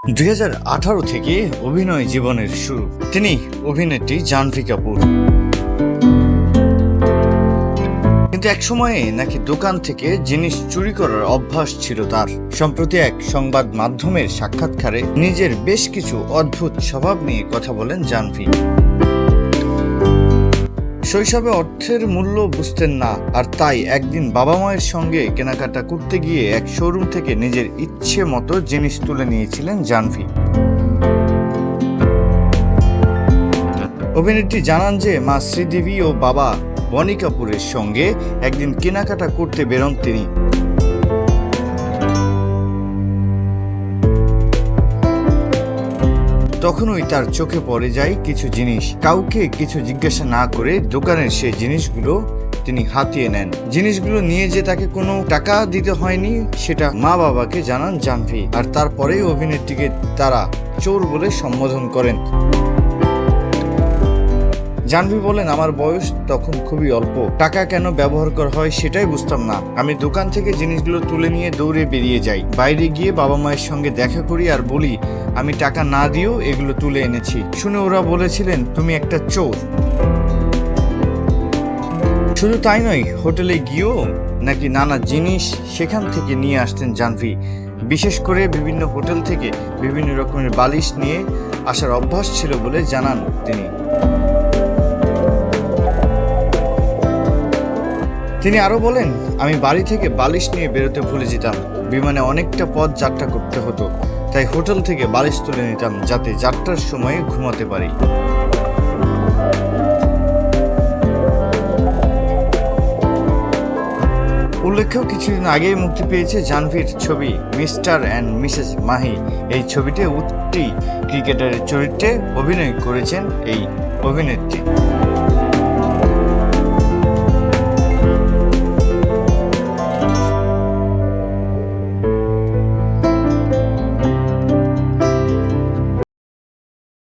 2018 থেকে অভিনয় জীবনের শুরু। তিনি অভিনেত্রী জাহ্নবী কাপুর। কিন্তু এক সময়ে নাকি দোকান থেকে জিনিস চুরি করার অভ্যাস ছিল তার। সম্প্রতি এক সংবাদ মাধ্যমের সাক্ষাৎকারে নিজের বেশ কিছু অদ্ভুত স্বভাব নিয়ে কথা বলেন জাহ্নবী। শৈশবে অর্থের মূল্য বুঝতেন না, আর তাই একদিন বাবা মায়ের সঙ্গে কেনাকাটা করতে গিয়ে এক শোরুম থেকে নিজের ইচ্ছে মতো জিনিস তুলে নিয়েছিলেন জাহ্নবী। অভিনেত্রী জানান যে মা শ্রীদেবী ও বাবা বনি কাপুরের সঙ্গে একদিন কেনাকাটা করতে বেরোন তিনি। তখনই তার চোখে পড়ে যায় কিছু জিনিস। কাউকে কিছু জিজ্ঞাসা না করে দোকানের সেই জিনিসগুলো তিনি হাতিয়ে নেন। জিনিসগুলো নিয়ে যে তাকে কোনো টাকা দিতে হয়নি সেটা মা বাবাকে জানান জাহ্নবী, আর তারপরেই অভিনেত্রীকে তারা চোর বলে সম্বোধন করেন। জাহ্নবী বলেন, আমার বয়স তখন খুবই অল্প, টাকা কেন ব্যবহার করা হয় সেটাই বুঝতাম না। আমি দোকান থেকে জিনিসগুলো তুলে নিয়ে দৌড়ে বেরিয়ে যাই। বাইরে গিয়ে বাবা মায়ের সঙ্গে দেখা করি আর বলি আমি টাকা না দিয়েও এগুলো তুলে এনেছি। শুনে ওরা বলেছিলেন তুমি একটা চোর। শুধু তাই নয়, হোটেলে গিয়েও নাকি নানা জিনিস সেখান থেকে নিয়ে আসতেন জাহ্নবী। বিশেষ করে বিভিন্ন হোটেল থেকে বিভিন্ন রকমের বালিশ নিয়ে আসার অভ্যাস ছিল বলে জানান তিনি আরো বলেন, আমি বাড়ি থেকে বালিশ নিয়ে বেরোতে ভুলে যেতাম। বিমানে অনেকটা পথ যাত্রা করতে হতো, তাই হোটেল থেকে বালিশ তুলে নিতাম যাতে যাত্রার সময়ে ঘুমাতে পারি। উল্লেখ্য, কিছুদিন আগেই মুক্তি পেয়েছে জাহ্নবীর ছবি মিস্টার অ্যান্ড মিসেস মাহি। এই ছবিতে উঠতি ক্রিকেটারের চরিত্রে অভিনয় করেছেন এই অভিনেত্রী।